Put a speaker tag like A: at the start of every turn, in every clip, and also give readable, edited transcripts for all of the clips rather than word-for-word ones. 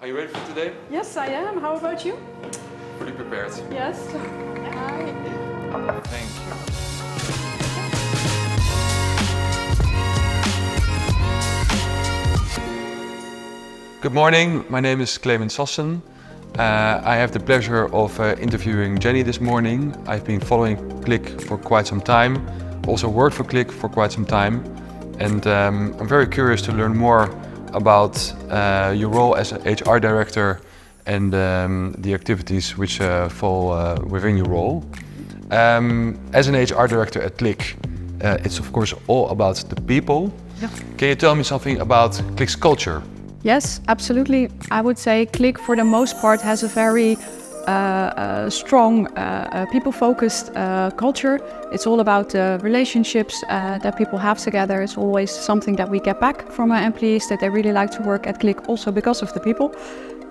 A: Are you ready for today?
B: Yes, I am. How about you?
A: Fully prepared.
B: Yes.
A: Thank you. Good morning, my name is Clement Sassen. I have the pleasure of interviewing Jenny this morning. I've been following CLIQ for quite some time, also worked for CLIQ for quite some time, and I'm very curious to learn more about your role as an HR director and the activities which fall within your role. As an HR director at CLIQ, it's of course all about the people.
B: Yeah.
A: Can you tell me something about CLIQ's culture?
B: Yes, absolutely. I would say CLIQ for the most part has a very strong people-focused culture. It's all about the relationships that people have together. It's always something that we get back from our employees, that they really like to work at CLIQ also because of the people.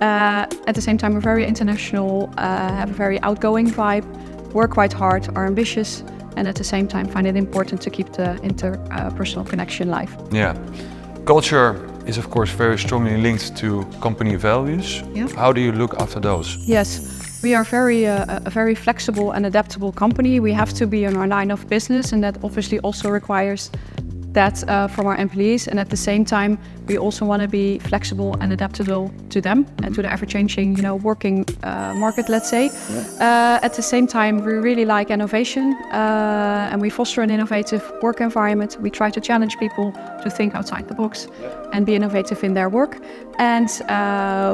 B: At the same time, we're very international, have a very outgoing vibe, work quite hard, are ambitious, and at the same time find it important to keep the interpersonal connection alive.
A: Yeah. Culture is of course very strongly linked to company values.
B: Yeah.
A: How do you look after those?
B: Yes, we are a very flexible and adaptable company. We have to be in our line of business, and that obviously also requires that from our employees. And at the same time, we also want to be flexible and adaptable to them and to the ever-changing, working market, let's say. Yeah. At the same time, we really like innovation, and we foster an innovative work environment. We try to challenge people to think outside the box and be innovative in their work. And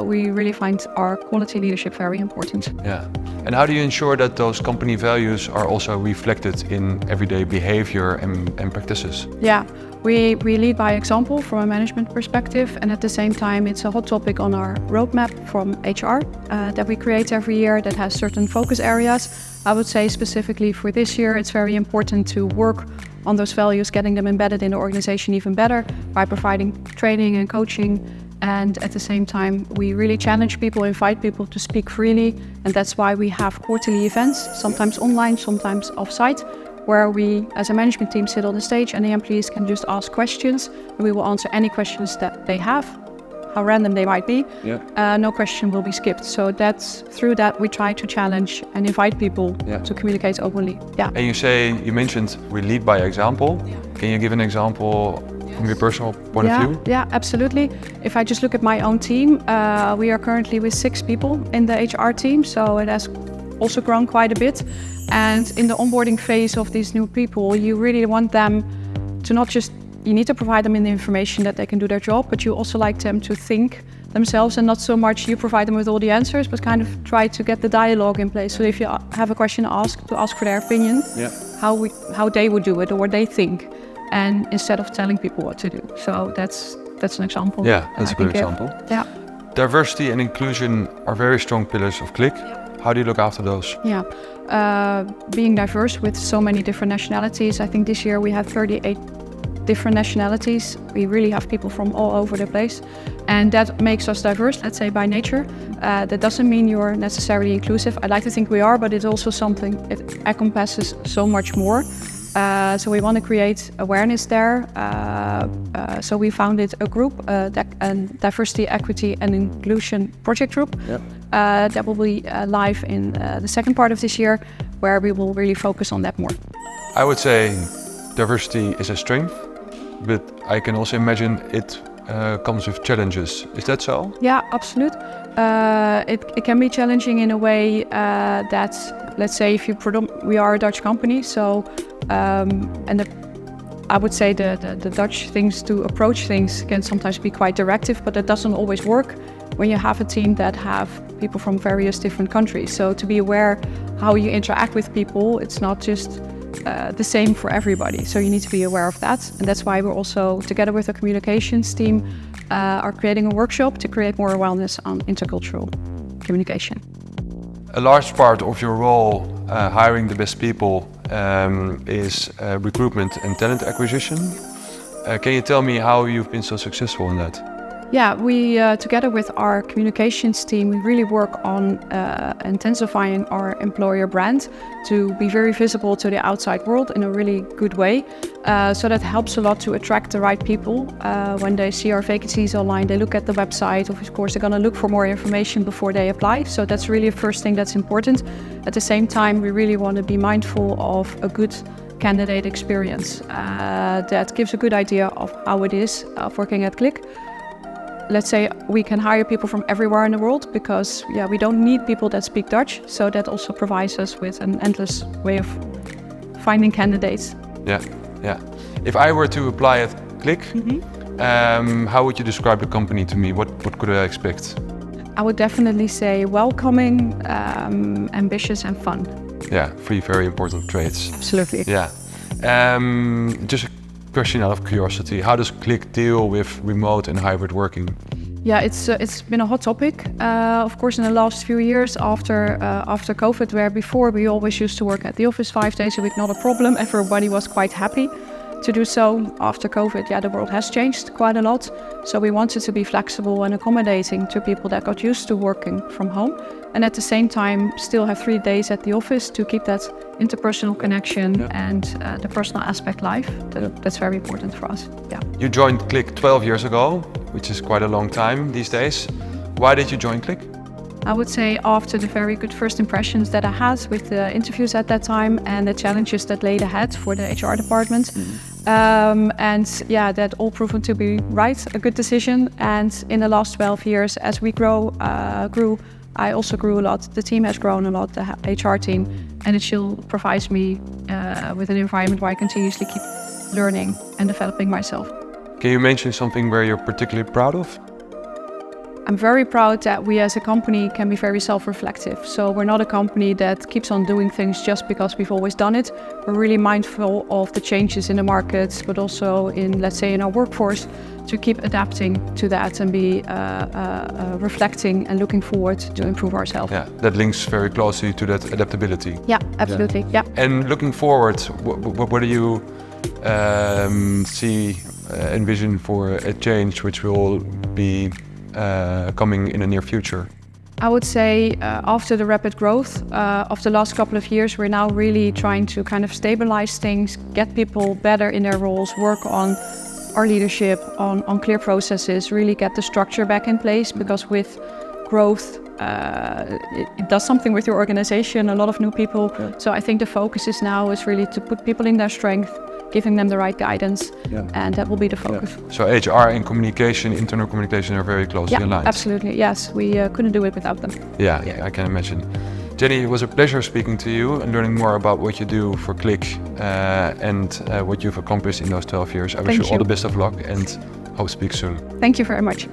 B: we really find our quality leadership very important.
A: Yeah. And how do you ensure that those company values are also reflected in everyday behavior and practices?
B: Yeah, we lead by example from a management perspective, and at the same time it's a hot topic on our roadmap from HR that we create every year that has certain focus areas. I would say specifically for this year it's very important to work on those values, getting them embedded in the organization even better by providing training and coaching. And at the same time, we really challenge people, invite people to speak freely. And that's why we have quarterly events, sometimes online, sometimes off-site, where we, as a management team, sit on the stage and the employees can just ask questions. And we will answer any questions that they have, how random they might be. Yeah. No question will be skipped. So through that, we try to challenge and invite people to communicate openly. Yeah.
A: And you mentioned we lead by example. Yeah. Can you give an example from your personal point of view?
B: Yeah, absolutely. If I just look at my own team, we are currently with 6 people in the HR team, so it has also grown quite a bit. And in the onboarding phase of these new people, you really want them to not just, you need to provide them in the information that they can do their job, but you also like them to think themselves, and not so much you provide them with all the answers, but kind of try to get the dialogue in place. So if you have a question to ask for their opinion, how they would do it or what they think. And instead of telling people what to do. So that's an example.
A: Yeah, that's a good example.
B: Yeah.
A: Diversity and inclusion are very strong pillars of CLIQ. Yeah. How do you look after those?
B: Yeah, being diverse with so many different nationalities. I think this year we have 38 different nationalities. We really have people from all over the place. And that makes us diverse, let's say, by nature. That doesn't mean you're necessarily inclusive. I like to think we are, but it's also something, it encompasses so much more. So we want to create awareness there. So we founded a group, a Diversity, Equity and Inclusion Project Group. Yep. That will be live in the second part of this year, where we will really focus on that more.
A: I would say diversity is a strength, but I can also imagine it comes with challenges. Is that so?
B: Yeah, absolutely. It can be challenging in a way that, let's say, we are a Dutch company, so I would say the Dutch things to approach things can sometimes be quite directive, but that doesn't always work when you have a team that have people from various different countries. So to be aware how you interact with people, it's not just the same for everybody. So you need to be aware of that. And that's why we're also, together with the communications team, are creating a workshop to create more awareness on intercultural communication.
A: A large part of your role, hiring the best people, is recruitment and talent acquisition. Can you tell me how you've been so successful in that?
B: Yeah, we together with our communications team, we really work on intensifying our employer brand to be very visible to the outside world in a really good way. So that helps a lot to attract the right people. When they see our vacancies online, they look at the website. Of course, they're going to look for more information before they apply. So that's really the first thing that's important. At the same time, we really want to be mindful of a good candidate experience that gives a good idea of how it is working at CLIQ. Let's say we can hire people from everywhere in the world because we don't need people that speak Dutch. So that also provides us with an endless way of finding candidates.
A: Yeah. If I were to apply at CLIQ, how would you describe the company to me? What could I expect?
B: I would definitely say welcoming, ambitious and fun.
A: Yeah, 3 very important traits.
B: Absolutely.
A: Yeah. Just a question out of curiosity, how does CLIQ deal with remote and hybrid working?
B: Yeah, it's been a hot topic. Of course, in the last few years after COVID, where before we always used to work at the office 5 days a week, not a problem. Everybody was quite happy to do so. After COVID, the world has changed quite a lot. So we wanted to be flexible and accommodating to people that got used to working from home. And at the same time, still have 3 days at the office to keep that interpersonal connection and the personal aspect live. That's very important for us. Yeah.
A: You joined CLIQ 12 years ago, which is quite a long time these days. Why did you join CLIQ?
B: I would say after the very good first impressions that I had with the interviews at that time and the challenges that laid ahead for the HR department. That all proven to be right, a good decision. And in the last 12 years, as we grew, I also grew a lot. The team has grown a lot, the HR team, and it still provides me with an environment where I continuously keep learning and developing myself.
A: Can you mention something where you're particularly proud of?
B: I'm very proud that we as a company can be very self-reflective. So we're not a company that keeps on doing things just because we've always done it. We're really mindful of the changes in the markets, but also in, let's say, in our workforce, to keep adapting to that and be reflecting and looking forward to improve ourselves.
A: Yeah, that links very closely to that adaptability.
B: Yeah, absolutely. Yeah.
A: And looking forward, what do you envision for a change which will be coming in the near future?
B: I would say after the rapid growth of the last couple of years, we're now really trying to kind of stabilize things, get people better in their roles, work on our leadership, on clear processes, really get the structure back in place, because with growth, it does something with your organization, a lot of new people. Yeah. So I think the focus is really to put people in their strength, giving them the right guidance, and that will be the focus.
A: Yeah. So HR and communication, internal communication are very closely aligned.
B: Absolutely, yes. We couldn't do it without them.
A: Yeah, I can imagine. Jenny, it was a pleasure speaking to you and learning more about what you do for CLIQ and what you've accomplished in those 12 years. I wish you all the best of luck and hope to speak soon.
B: Thank you very much.